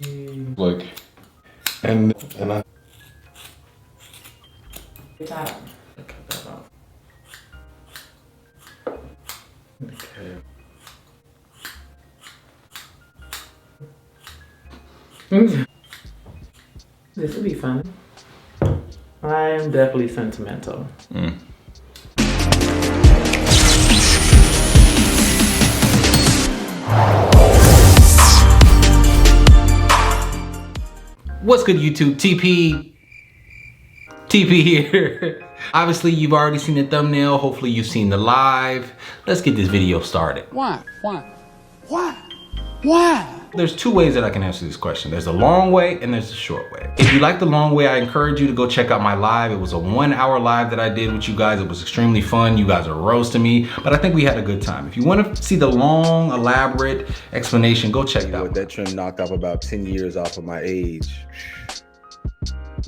Like, and I. Top. Okay. This will be fun. I am definitely sentimental. What's good, YouTube? TP here. Obviously, you've already seen the thumbnail. Hopefully, you've seen the live. Let's get this video started. Why? There's two ways that I can answer this question. There's the long way and there's the short way. If you like the long way, I encourage you to go check out my live. It was a 1 hour live that I did with you guys. It was extremely fun. You guys are roasting me, but I think we had a good time. If you want to see the long, elaborate explanation, go check it out. That trim knocked off about 10 years off of my age.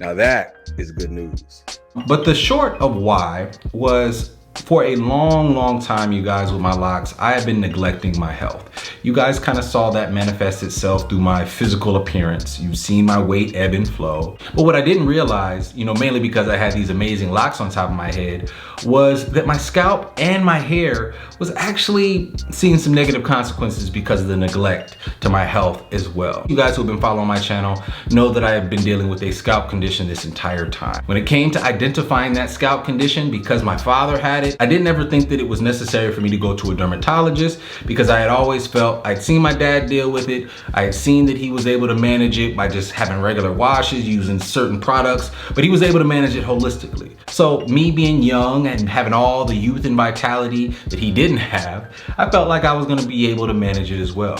Now that is good news. But the short of why was, for a long time, you guys, with my locks, I have been neglecting my health. You guys kind of saw that manifest itself through my physical appearance. You've seen my weight ebb and flow. But what I didn't realize, mainly because I had these amazing locks on top of my head, was that my scalp and my hair was actually seeing some negative consequences because of the neglect to my health as well. You guys who have been following my channel know that I have been dealing with a scalp condition this entire time. When it came to identifying that scalp condition, because my father had it, I didn't ever think that it was necessary for me to go to a dermatologist, because I had always felt, I'd seen my dad deal with it. I had seen that he was able to manage it by just having regular washes, using certain products, but he was able to manage it holistically. So me being young and having all the youth and vitality that he didn't have, I felt like I was gonna be able to manage it as well.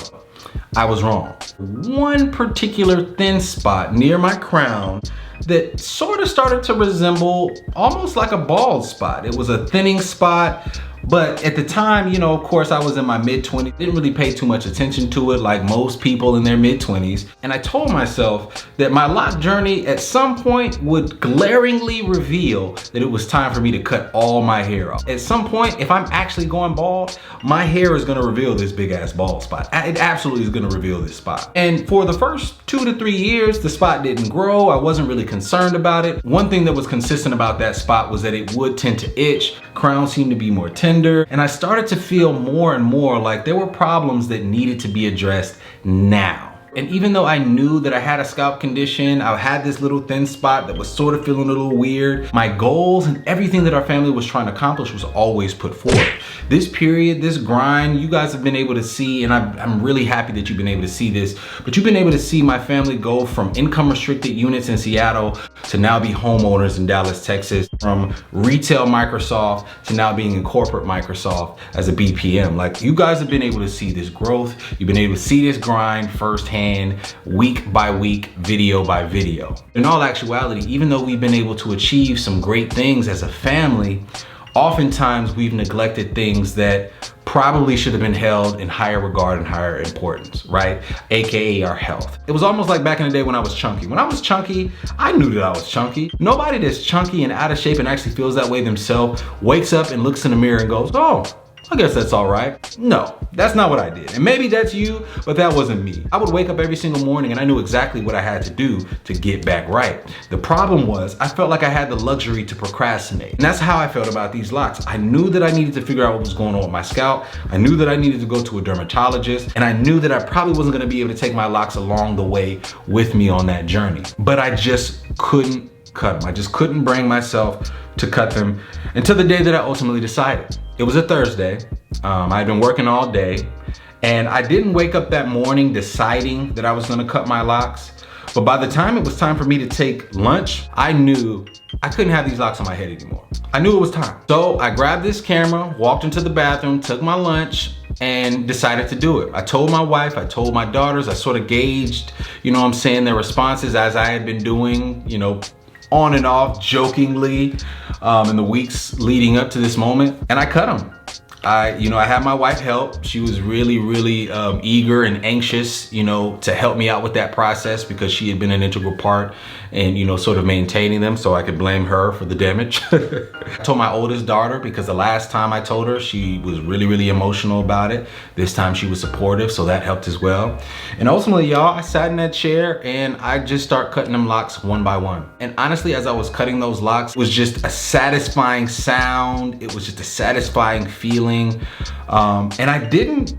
I was wrong. One particular thin spot near my crown that sort of started to resemble almost like a bald spot. It was a thinning spot, but at the time, of course, I was in my mid-20s, didn't really pay too much attention to it like most people in their mid-20s. And I told myself that my lock journey at some point would glaringly reveal that it was time for me to cut all my hair off. At some point, if I'm actually going bald, my hair is gonna reveal this big ass bald spot. It absolutely is gonna reveal this spot. And for the first 2 to 3 years, the spot didn't grow. I wasn't really concerned about it. One thing that was consistent about that spot was that it would tend to itch. Crown seemed to be more tender. And I started to feel more and more like there were problems that needed to be addressed now. And even though I knew that I had a scalp condition, I had this little thin spot that was sort of feeling a little weird, my goals and everything that our family was trying to accomplish was always put forth. This period, this grind, you guys have been able to see, and I'm really happy that you've been able to see this, but you've been able to see my family go from income restricted units in Seattle to now be homeowners in Dallas, Texas, from retail Microsoft to now being in corporate Microsoft as a BPM. Like, you guys have been able to see this growth. You've been able to see this grind firsthand, week by week, video by video. In all actuality, even though we've been able to achieve some great things as a family, oftentimes we've neglected things that probably should have been held in higher regard and higher importance, right? AKA our health. It was almost like back in the day when I was chunky. When I was chunky, I knew that I was chunky. Nobody that's chunky and out of shape and actually feels that way themselves wakes up and looks in the mirror and goes, oh, I guess that's all right. No, that's not what I did. And maybe that's you, but that wasn't me. I would wake up every single morning and I knew exactly what I had to do to get back right. The problem was I felt like I had the luxury to procrastinate. And that's how I felt about these locks. I knew that I needed to figure out what was going on with my scalp. I knew that I needed to go to a dermatologist, and I knew that I probably wasn't gonna be able to take my locks along the way with me on that journey. But I just couldn't cut them. I just couldn't bring myself to cut them until the day that I ultimately decided. It was a Thursday. I'd been working all day, and I didn't wake up that morning deciding that I was gonna cut my locks. But by the time it was time for me to take lunch, I knew I couldn't have these locks on my head anymore. I knew it was time. So I grabbed this camera, walked into the bathroom, took my lunch, and decided to do it. I told my wife, I told my daughters, I sort of gauged, their responses as I had been doing, on and off jokingly in the weeks leading up to this moment, and I cut them. I had my wife help. She was really eager and anxious, to help me out with that process, because she had been an integral part and, you know, sort of maintaining them so I could blame her for the damage. I told my oldest daughter because the last time I told her, she was really, really emotional about it. This time she was supportive, so that helped as well. And ultimately, y'all, I sat in that chair and I just start cutting them locks one by one. And honestly, as I was cutting those locks, it was just a satisfying sound. It was just a satisfying feeling. And I didn't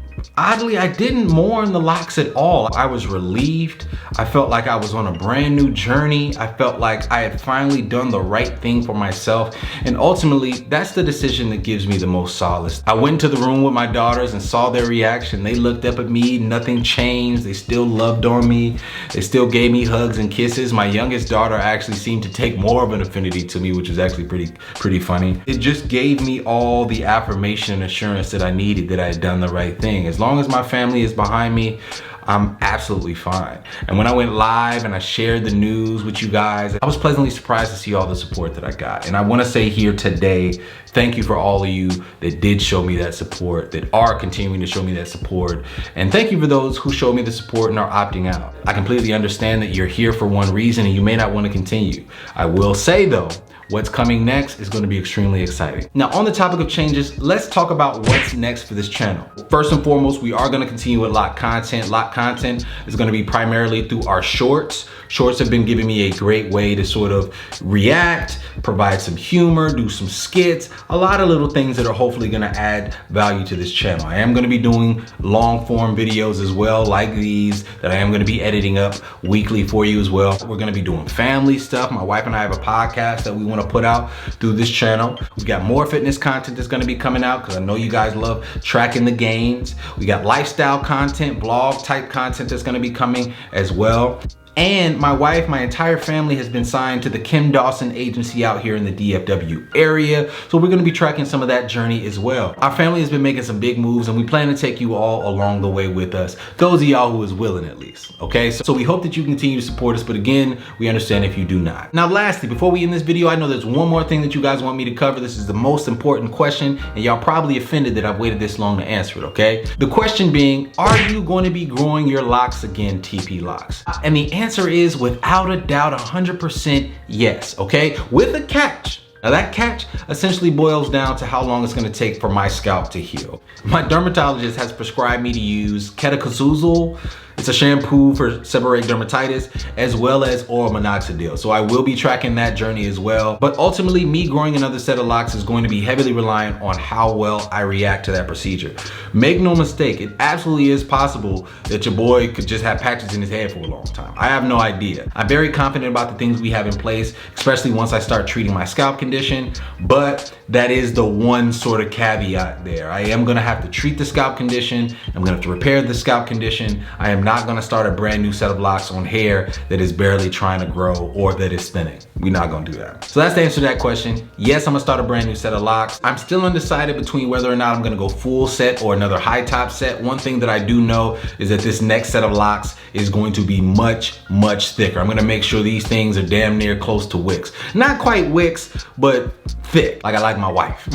mourn the locks at all. I was relieved. I felt like I was on a brand new journey. I felt like I had finally done the right thing for myself. And ultimately, that's the decision that gives me the most solace. I went to the room with my daughters and saw their reaction. They looked up at me, nothing changed. They still loved on me. They still gave me hugs and kisses. My youngest daughter actually seemed to take more of an affinity to me, which was actually pretty funny. It just gave me all the affirmation and assurance that I needed that I had done the right thing. As long as my family is behind me, I'm absolutely fine. And when I went live and I shared the news with you guys, I was pleasantly surprised to see all the support that I got. And I wanna say here today, thank you for all of you that did show me that support, that are continuing to show me that support. And thank you for those who showed me the support and are opting out. I completely understand that you're here for one reason and you may not wanna continue. I will say though, what's coming next is going to be extremely exciting. Now, on the topic of changes, let's talk about what's next for this channel. First and foremost, we are going to continue with Loc'd content. Loc'd content is going to be primarily through our shorts. Shorts have been giving me a great way to sort of react, provide some humor, do some skits, a lot of little things that are hopefully going to add value to this channel. I am going to be doing long form videos as well, like these, that I am going to be editing up weekly for you as well. We're going to be doing family stuff. My wife and I have a podcast that we want to put out through this channel. We got more fitness content that's going to be coming out because I know you guys love tracking the gains. We got lifestyle content, blog type content that's going to be coming as well. And my wife, my entire family has been signed to the Kim Dawson agency out here in the DFW area. So we're gonna be tracking some of that journey as well. Our family has been making some big moves and we plan to take you all along the way with us. Those of y'all who is willing at least, okay? So we hope that you continue to support us, but again, we understand if you do not. Now lastly, before we end this video, I know there's one more thing that you guys want me to cover. This is the most important question and y'all probably offended that I've waited this long to answer it, okay? The question being, are you going to be growing your locks again, TP Locks? And the answer is without a doubt 100% yes, okay? With a catch. Now that catch essentially boils down to how long it's gonna take for my scalp to heal. My dermatologist has prescribed me to use ketoconazole. It's a shampoo for seborrheic dermatitis, as well as oral minoxidil. So I will be tracking that journey as well. But ultimately, me growing another set of locks is going to be heavily reliant on how well I react to that procedure. Make no mistake, it absolutely is possible that your boy could just have patches in his head for a long time. I have no idea. I'm very confident about the things we have in place, especially once I start treating my scalp condition, but that is the one sort of caveat there. I am gonna have to treat the scalp condition. I'm gonna have to repair the scalp condition. I am not gonna start a brand new set of locks on hair that is barely trying to grow or that is thinning. We're not gonna do that. So that's the answer to that question. Yes, I'm gonna start a brand new set of locks. I'm still undecided between whether or not I'm gonna go full set or another high top set. One thing that I do know is that this next set of locks is going to be much, much thicker. I'm gonna make sure these things are damn near close to wicks. Not quite wicks, but thick, like I like my wife.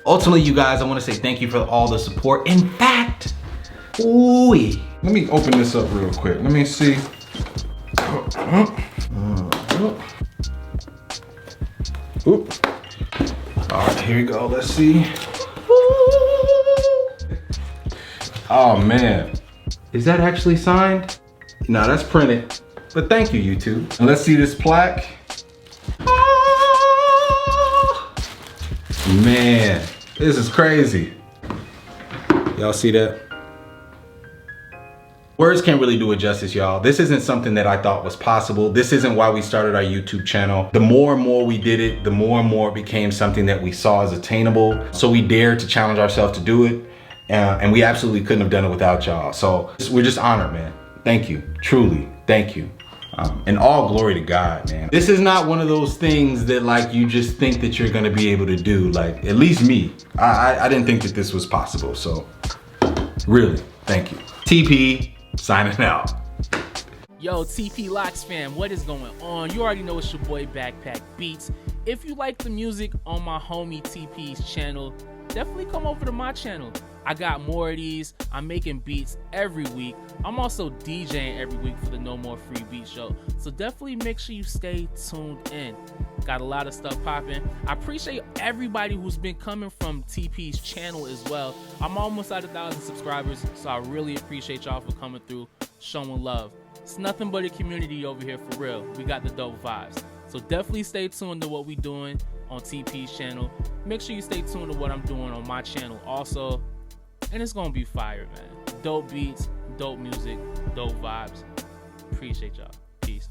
Ultimately, you guys, I wanna say thank you for all the support. In fact, ooh-wee. Let me open this up real quick. Let me see. Oop. All right, here we go. Let's see. Oh man, is that actually signed? No, that's printed. But thank you, YouTube. And let's see this plaque. Man, this is crazy. Y'all see that? Words can't really do it justice, y'all. This isn't something that I thought was possible. This isn't why we started our YouTube channel. The more and more we did it, the more and more it became something that we saw as attainable. So we dared to challenge ourselves to do it. And we absolutely couldn't have done it without y'all. So we're just honored, man. Thank you, truly, thank you. And all glory to God, man. This is not one of those things that like you just think that you're gonna be able to do. Like, at least me, I didn't think that this was possible. So really, thank you. TP, signing out. Yo, TP Locks fam, what is going on? You already know it's your boy Backpack Beatz. If you like the music on my homie TP's channel, definitely come over to my channel. I got more of these. I'm making beats every week. I'm also DJing every week for the No More Free Beat Show. So definitely make sure you stay tuned in. Got a lot of stuff popping. I appreciate everybody who's been coming from TP's channel as well. I'm almost at 1,000 subscribers, so I really appreciate y'all for coming through, showing love. It's nothing but a community over here for real. We got the dope vibes. So definitely stay tuned to what we doing on TP's channel. Make sure you stay tuned to what I'm doing on my channel also. And it's gonna be fire, man. Dope beats, dope music, dope vibes. Appreciate y'all. Peace.